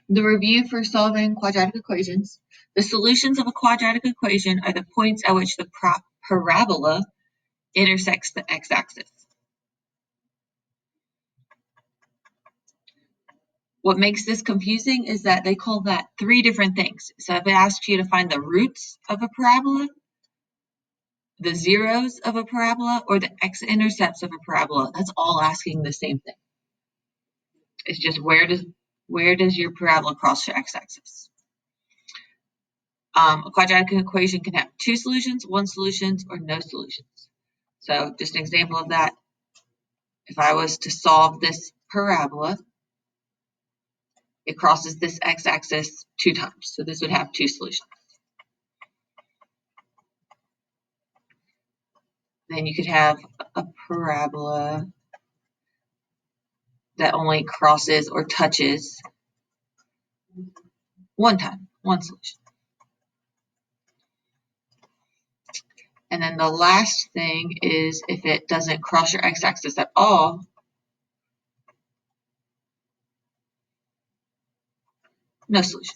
The review for solving quadratic equations. The solutions of a quadratic equation are the points at which the parabola intersects the x-axis. What makes this confusing is that they call that three different things. So if it asks you to find the roots of a parabola, the zeros of a parabola, or the x-intercepts of a parabola, that's all asking the same thing. It's just where does your parabola cross your x-axis? A quadratic equation can have two solutions, one solution, or no solutions. So just an example of that, if I was to solve this parabola, it crosses this x-axis 2 times. So this would have 2 solutions. Then you could have a parabola that only crosses or touches 1 time, 1 solution. And then the last thing is if it doesn't cross your x-axis at all, no solution.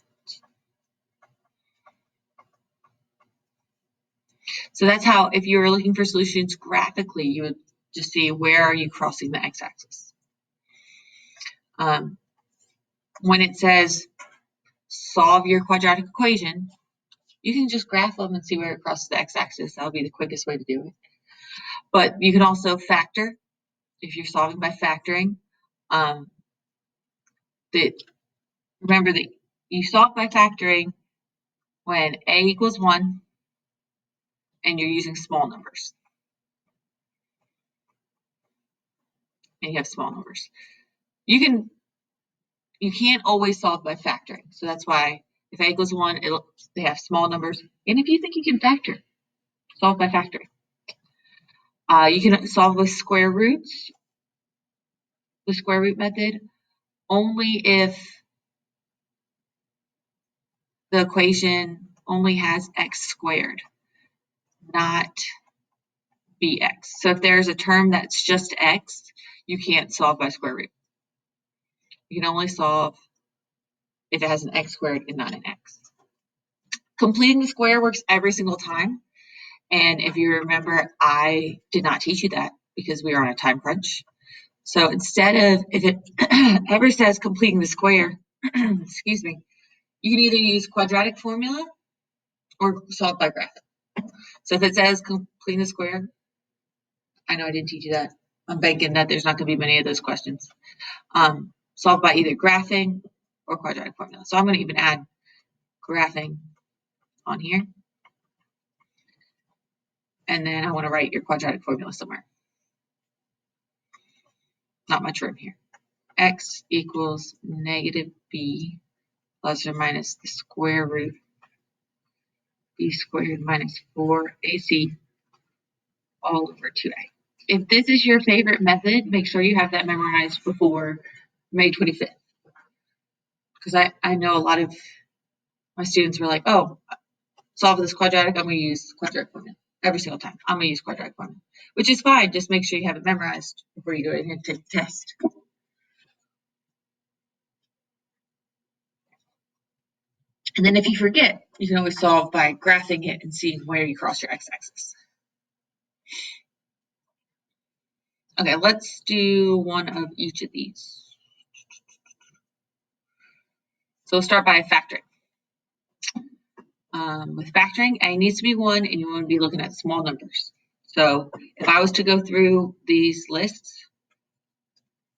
So that's how, if you were looking for solutions graphically, you would just see where are you crossing the x-axis. When it says solve your quadratic equation, you can just graph them and see where it crosses the x-axis. That'll be the quickest way to do it. But you can also factor if you're solving by factoring. Remember that you solve by factoring when a equals 1 and you're using small numbers. And you have small numbers. You can't always solve by factoring. So that's why if a equals 1, they have small numbers. And if you think you can factor, solve by factoring. You can solve with square roots, the square root method, only if the equation only has x squared, not bx. So if there's a term that's just x, you can't solve by square root. You can only solve if it has an x squared and not an x. Completing the square works every single time. And if you remember, I did not teach you that because we are on a time crunch. So instead of, if it ever says completing the square, excuse me, you can either use quadratic formula or solve by graphing. So if it says completing the square, I know I didn't teach you that. I'm banking that there's not going to be many of those questions. Solve by either graphing or quadratic formula. So I'm going to even add graphing on here. And then I want to write your quadratic formula somewhere. Not much room here. X equals negative b plus or minus the square root b squared minus 4ac all over 2a. If this is your favorite method, make sure you have that memorized before May 25th. Because I know a lot of my students were like, oh, solve this quadratic, I'm going to use quadratic formula. Every single time, I'm going to use quadratic formula. Which is fine, just make sure you have it memorized before you go in and take the test. And then if you forget, you can always solve by graphing it and seeing where you cross your x-axis. Okay, let's do one of each of these. So we'll start by factoring. With factoring, a needs to be 1, and you want to be looking at small numbers. So if I was to go through these lists,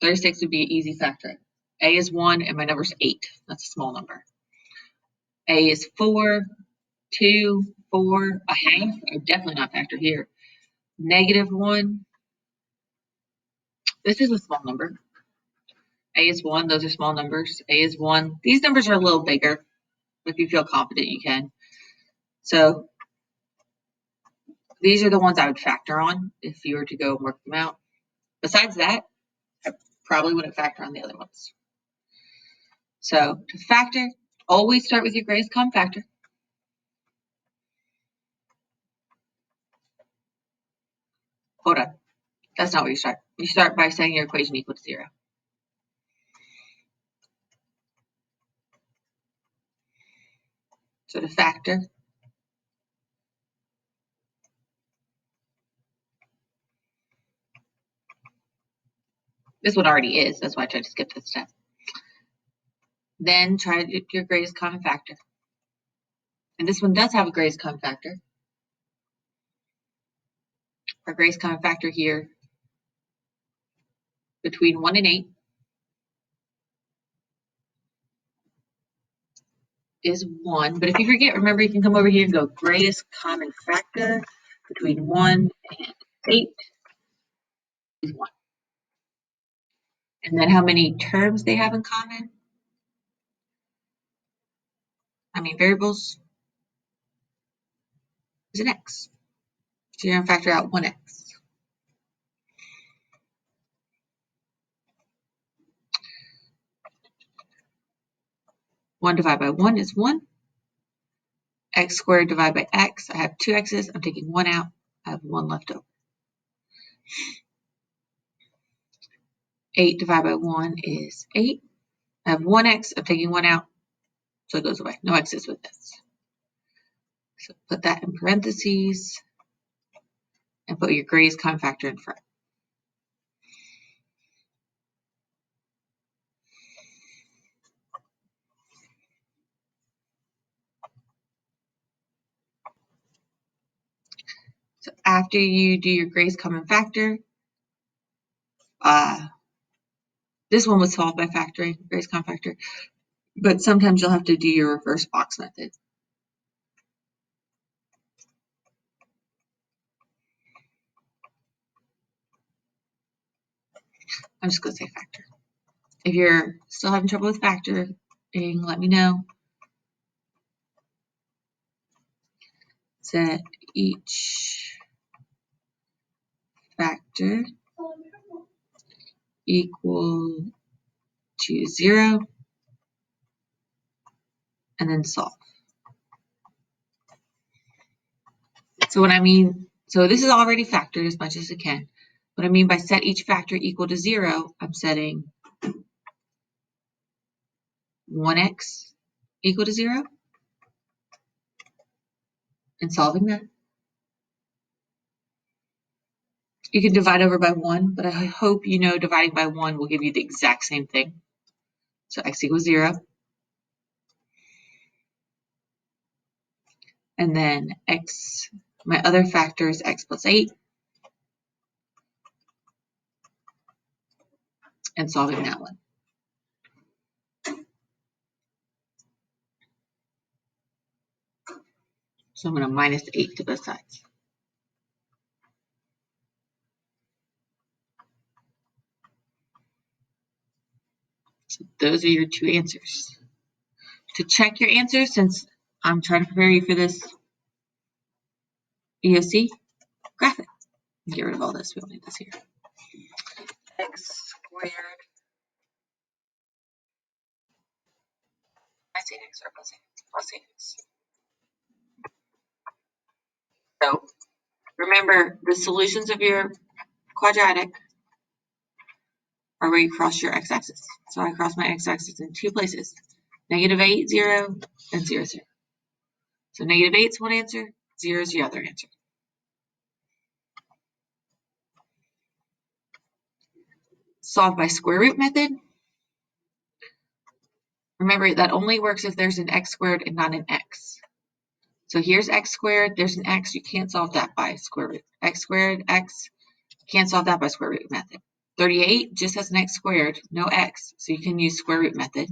36 would be an easy factoring. A is 1, and my number is 8. That's a small number. A is 4, 2, 4, a half. I would definitely not factor here. Negative 1. This is a small number. A is 1. Those are small numbers. A is 1. These numbers are a little bigger. If you feel confident, you can. So these are the ones I would factor on if you were to go work them out. Besides that, I probably wouldn't factor on the other ones. So to factor, always start with your greatest common factor. Hold on. That's not where you start. You start by saying your equation equal to 0. So to factor, this one already is, that's why I tried to skip this step. Then try to do your greatest common factor. And this one does have a greatest common factor. Our greatest common factor here between 1 and 8 is 1. But if you forget, remember you can come over here and go greatest common factor between 1 and 8 is 1. And then how many terms they have in common? How many variables? Is an x. So you're going to factor out 1x. 1 divided by 1 is 1. X squared divided by x. I have 2 x's. I'm taking 1 out. I have 1 left over. 8 divided by 1 is 8. I have 1x. I'm taking 1 out. So it goes away. No x's with this. So put that in parentheses and put your greatest common factor in front. So after you do your greatest common factor, this one was solved by factoring, greatest common factor, but sometimes you'll have to do your reverse box method. I'm just going to say factor. If you're still having trouble with factoring, let me know. Set each factor equal to 0 and then solve. So what I mean, so this is already factored as much as it can. What I mean by set each factor equal to 0, I'm setting 1x equal to 0 and solving that. You can divide over by 1, but I hope you know dividing by 1 will give you the exact same thing. So x equals 0. And then x, my other factor is x plus 8. And solving that one. So I'm going to minus 8 to both sides. So those are your 2 answers. To check your answers, since I'm trying to prepare you for this EOC, graph it. Get rid of all this. We don't need this here. X squared. I say x or plus x? Plus x. So remember, the solutions of your quadratic are where you cross your x-axis. So I cross my x-axis in 2 places. -8, 0, and 0, 0. So -8 is one answer, 0 is the other answer. Solve by square root method. Remember, that only works if there's an x squared and not an x. So here's x squared, there's an x, you can't solve that by square root. X squared, x, can't solve that by square root method. 38 just has an x squared, no x, so you can use square root method.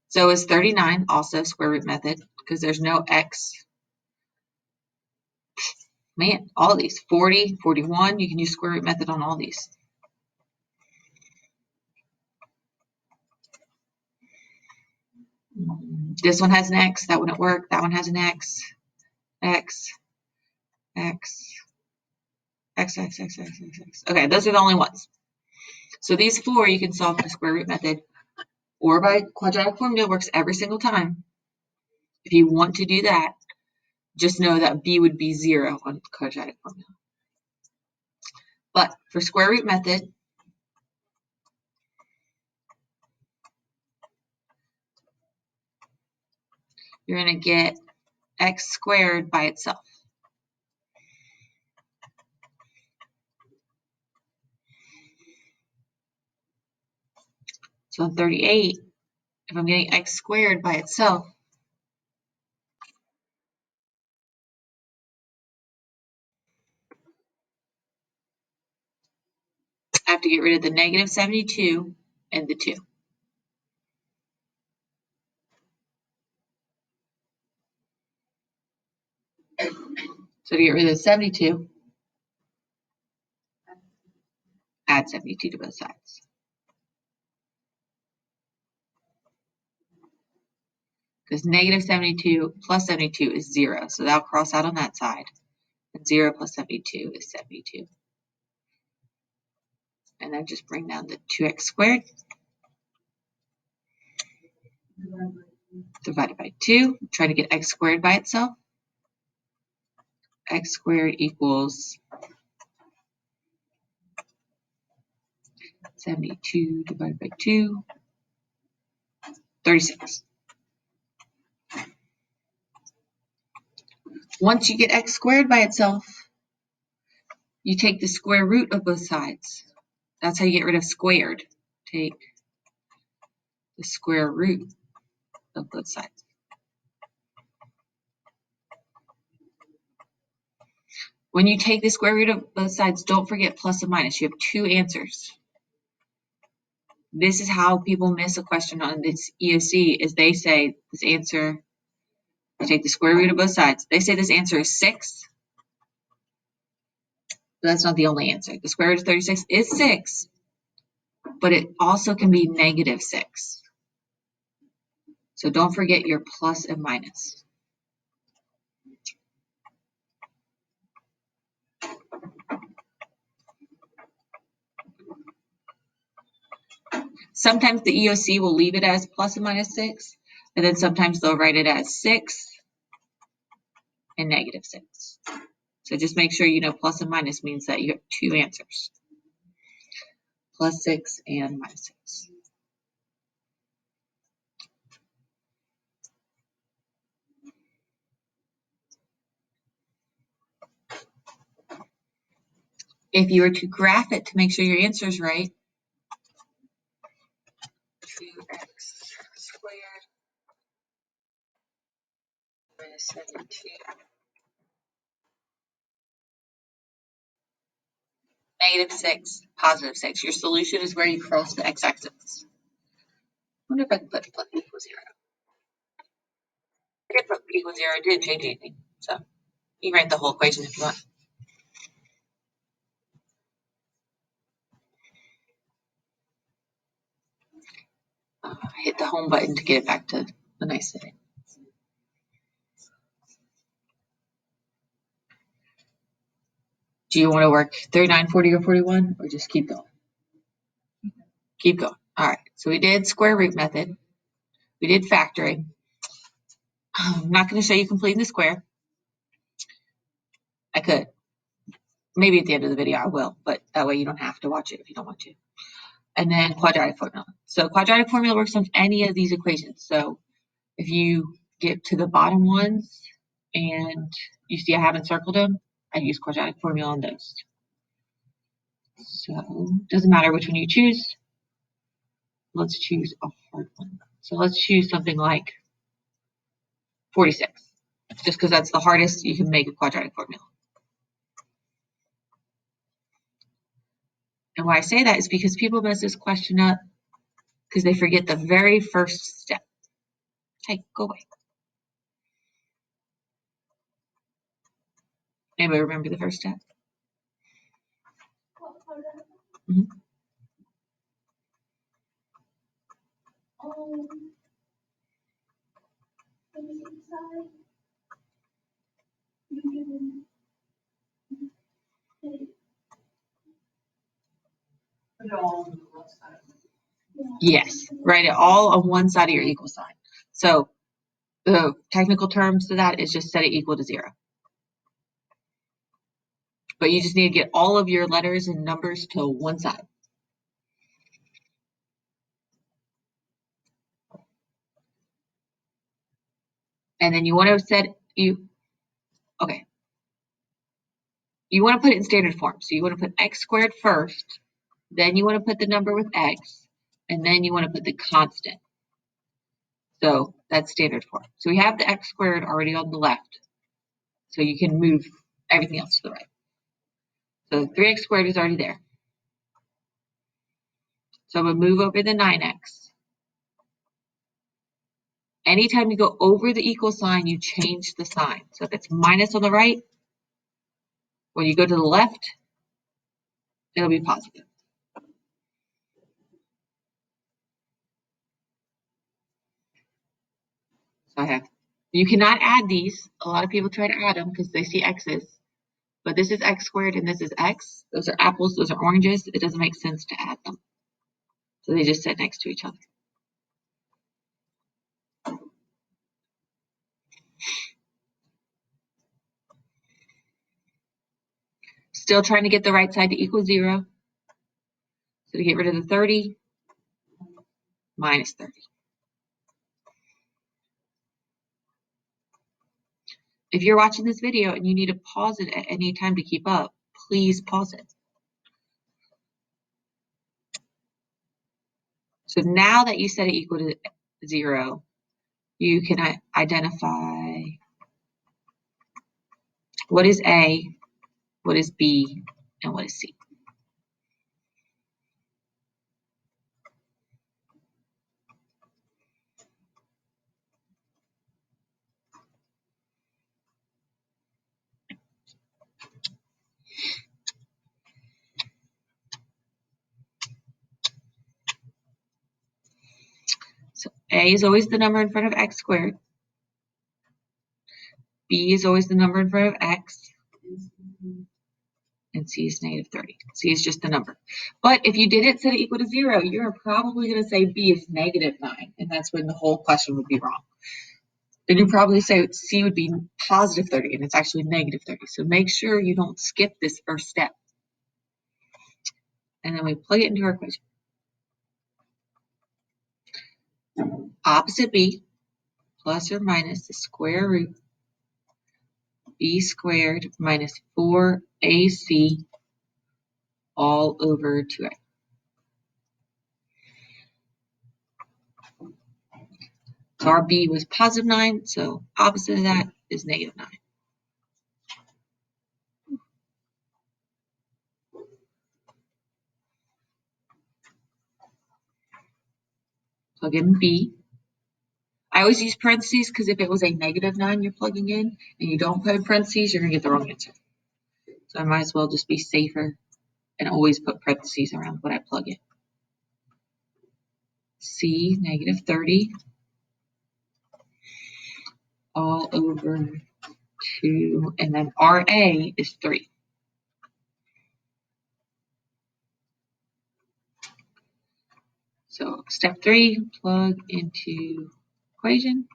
So is 39 also square root method because there's no x. Man, all of these, 40, 41, you can use square root method on all these. This one has an x, that wouldn't work. That one has an x, x, x, x, x, x, x, x, x. Okay, those are the only ones. So these 4 you can solve by square root method or by quadratic formula, works every single time. If you want to do that, just know that b would be 0 on quadratic formula. But for square root method, you're going to get x squared by itself. So in 38, if I'm getting x squared by itself, I have to get rid of the negative 72 and the 2. So to get rid of the 72, add 72 to both sides. Because negative 72 plus 72 is 0. So that'll cross out on that side. And 0 plus 72 is 72. And then just bring down the 2x squared divided by 2. Try to get x squared by itself. X squared equals 72 divided by 2, 36. Once you get x squared by itself, you take the square root of both sides. That's how you get rid of squared. Take the square root of both sides. When you take the square root of both sides, don't forget plus and minus. You have 2 answers. This is how people miss a question on this EOC is they say this answer, I take the square root of both sides. They say this answer is 6. But that's not the only answer. The square root of 36 is 6, but it also can be negative 6. So don't forget your plus and minus. Sometimes the EOC will leave it as plus and minus 6, and then sometimes they'll write it as 6 and negative 6. So just make sure you know plus and minus means that you have 2 answers. Plus 6 and minus 6. If you were to graph it to make sure your answer is right, 2x squared minus 72 negative 6, positive 6. Your solution is where you cross the x-axis. I wonder if I can put plus equals 0. I could put equals 0. It didn't change anything. So you can write the whole equation if you want. Hit the home button to get it back to the nice setting. Do you want to work 39, 40, or 41, or just keep going? Keep going. All right. So we did square root method. We did factoring. I'm not going to show you completing the square. I could. Maybe at the end of the video I will, but that way you don't have to watch it if you don't want to. And then quadratic formula. So quadratic formula works on any of these equations. So if you get to the bottom ones and you see I haven't circled them, I use quadratic formula on those. So it doesn't matter which one you choose. Let's choose a hard one. So let's choose something like 46, just because that's the hardest you can make a quadratic formula. And why I say that is because people mess this question up because they forget the very first step. Hey, go away. Anybody remember the first step? Mm-hmm. Yes, write it all on one side of your equal sign. So the technical terms to that is just set it equal to 0. But you just need to get all of your letters and numbers to one side. And then you want to set you want to put it in standard form. So you want to put x squared first, then you want to put the number with x, and then you want to put the constant. So that's standard form. So we have the x squared already on the left. So you can move everything else to the right. So 3x squared is already there. So I'm going to move over the 9x. Anytime you go over the equal sign, you change the sign. So if it's minus on the right, when you go to the left, it'll be positive. So you cannot add these. A lot of people try to add them because they see x's. But this is x squared and this is x. Those are apples, those are oranges. It doesn't make sense to add them. So they just sit next to each other. Still trying to get the right side to equal 0. So to get rid of the 30, minus 30. If you're watching this video and you need to pause it at any time to keep up, please pause it. So now that you set it equal to 0, you can identify what is A, what is B, and what is C. So A is always the number in front of x squared. B is always the number in front of x. And C is negative 30. C is just the number. But if you didn't set it equal to 0, you're probably going to say B is negative 9, and that's when the whole question would be wrong. Then you probably say C would be positive 30, and it's actually negative 30. So make sure you don't skip this first step. And then we plug it into our equation. Opposite B plus or minus the square root B squared minus 4AC all over 2A. So our B was positive 9, so opposite of that is negative 9. Plug in B. I always use parentheses because if it was a negative 9 you're plugging in and you don't put parentheses, you're going to get the wrong answer. So I might as well just be safer and always put parentheses around what I plug in. C, negative 30, all over 2, and then RA is 3. So step 3, plug into equation.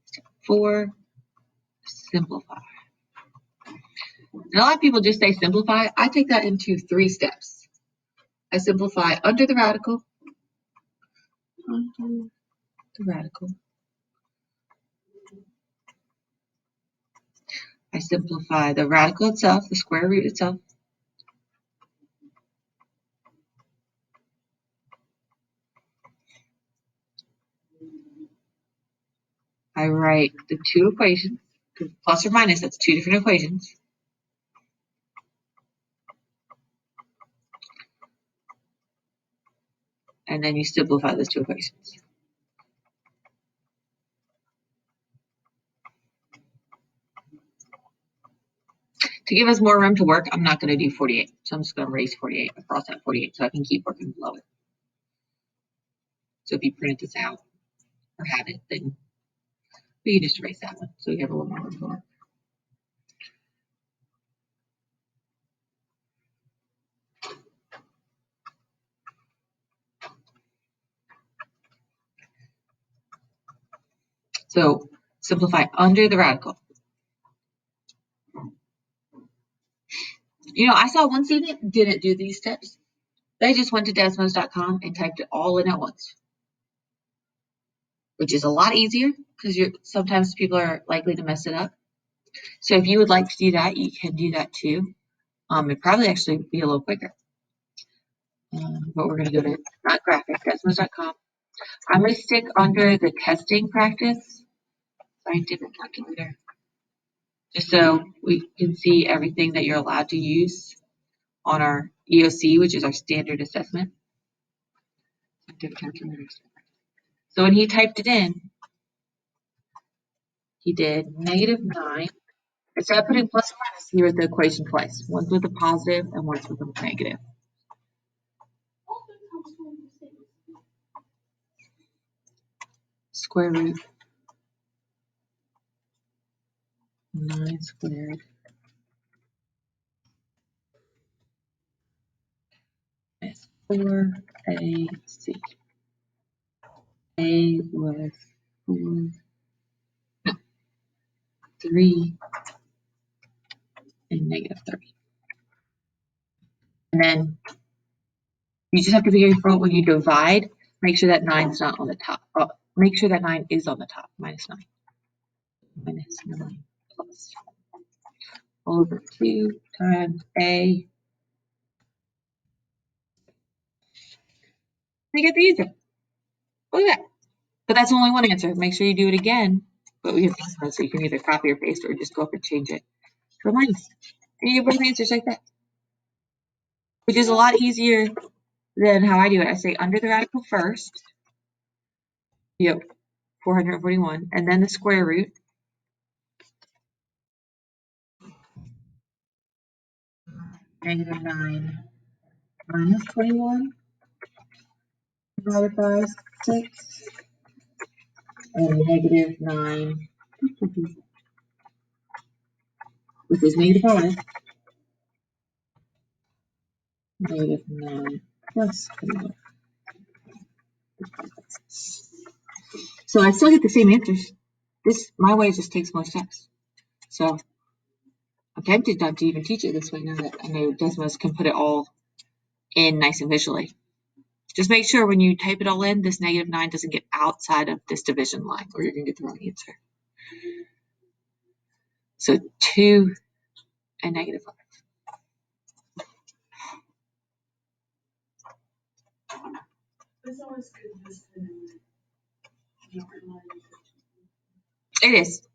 Step 4, simplify. And a lot of people just say simplify. I take that into 3 steps. I simplify under the radical. Under the radical. I simplify the radical itself, the square root itself. I write the 2 equations, plus or minus, that's 2 different equations. And then you simplify those 2 equations. To give us more room to work, I'm not going to do 48. So I'm just going to erase 48 across that 48 so I can keep working below it. So if you print this out or have it, then we can just erase that one so you have a little more room to work. So simplify under the radical. You know, I saw one student didn't do these steps. They just went to Desmos.com and typed it all in at once. which is a lot easier because sometimes people are likely to mess it up. So if you would like to do that, you can do that too. It'd probably actually be a little quicker. But we're going to go to not graphic, desmos.com. I'm going to stick under the testing practice scientific calculator, just so we can see everything that you're allowed to use on our EOC, which is our standard assessment. Scientific calculator. So when he typed it in, he did -9. Instead of putting plus or minus, he wrote the equation twice. One's with a positive and one's with a negative. Square root 9 squared is 4AC. A was 4, no, 3 and -30. And then you just have to be careful when you divide, make sure that 9's not on the top. Make sure that 9 is on the top, -9. -9 plus over 2 times A. You get the answer. Look at that. But that's only one answer. Make sure you do it again. But we have these ones, so you can either copy or paste or just go up and change it to a minus. And you get both answers like that, which is a lot easier than how I do it. I say under the radical first, yep, 441, and then the square root. -9 minus 21 divided by 6, and -9, which is -5, -9 plus 21. So I still get the same answers. My way just takes more steps. So I'm tempted not to even teach it this way now that I know Desmos can put it all in nice and visually. Just make sure when you type it all in, this -9 doesn't get outside of this division line, or you're going to get the wrong answer. So 2 and -5. It is.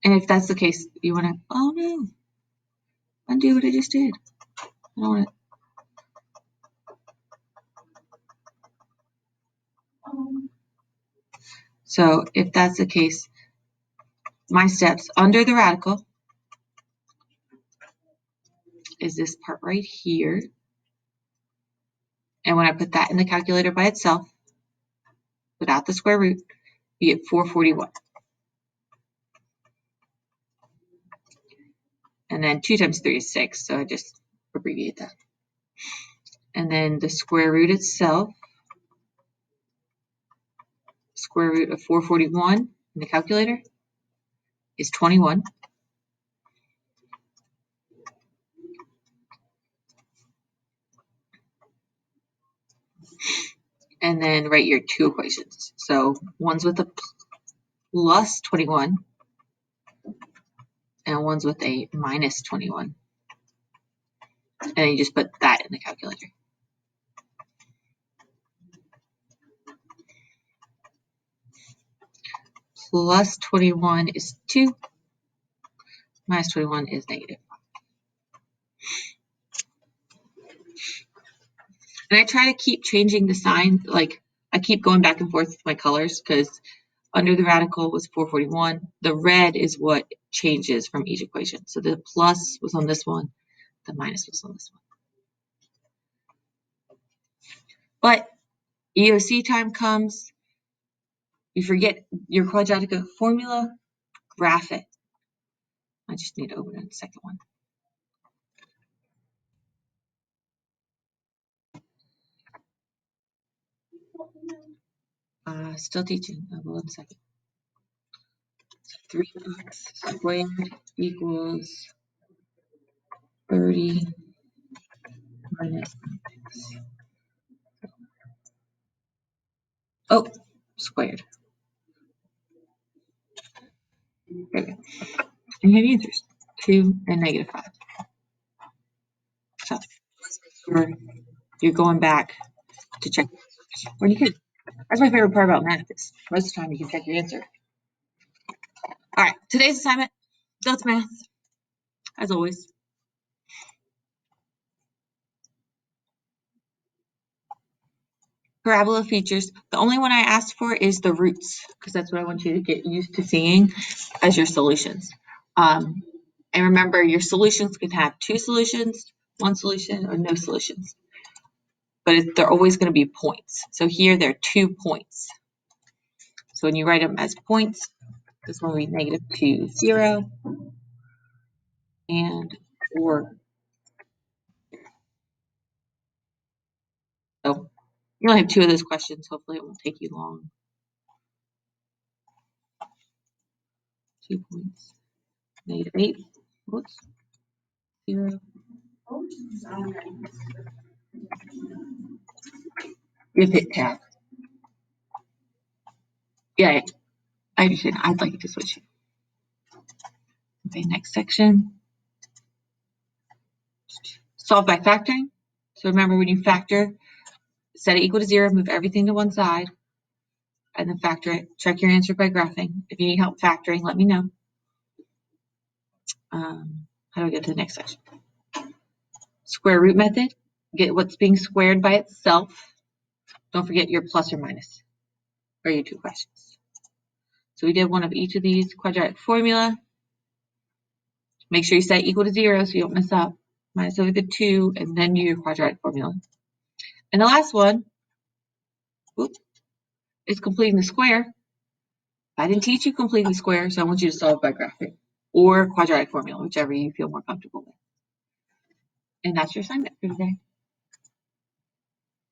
And if that's the case, you want to, oh no, undo what I just did. I don't want to. So if that's the case, my steps under the radical is this part right here. And when I put that in the calculator by itself, without the square root, you get 441. And then 2 times 3 is 6, so I just abbreviate that. And then the square root itself, square root of 441 in the calculator is 21. And then write your two equations. So one's with a plus 21 and one's with a minus 21. And then you just put that in the calculator. Plus 21 is 2. Minus 21 is -5. And I try to keep changing the sign. Like I keep going back and forth with my colors because under the radical was 441. The red is what changes from each equation. So the plus was on this one. The minus was on this one. But EOC time comes. You forget your quadratic formula, graph it. I just need to open the second one. Still teaching. I will in a second. 3x squared equals 30 minus x. Oh, squared. Okay. And you have answers, 2 and -5. So you're going back to check when you can. That's my favorite part about math is most of the time you can check your answer. All right, today's assignment, Delta Math, as always. Parabola features. The only one I asked for is the roots, because that's what I want you to get used to seeing as your solutions. And remember, your solutions can have 2 solutions, 1 solution, or no solutions. But they're always going to be points. So here, they're 2 points. So when you write them as points, this one will be -2, 0, and 4. So you only have 2 of those questions. Hopefully, it won't take you long. 2 points. -8. Whoops. 0. You hit tab. Yeah, I understand. I'd like to switch. Okay, next section. Solve by factoring. So remember, when you factor, set it equal to 0, move everything to one side, and then factor it. Check your answer by graphing. If you need help factoring, let me know. How do we go to the next section? Square root method. Get what's being squared by itself. Don't forget your plus or minus are your 2 questions. So we did one of each of these. Quadratic formula. Make sure you set equal to 0 so you don't mess up. Minus over the 2, and then do your quadratic formula. And the last one, is completing the square. I didn't teach you completing the square, so I want you to solve by graphing or quadratic formula, whichever you feel more comfortable with. And that's your assignment for today.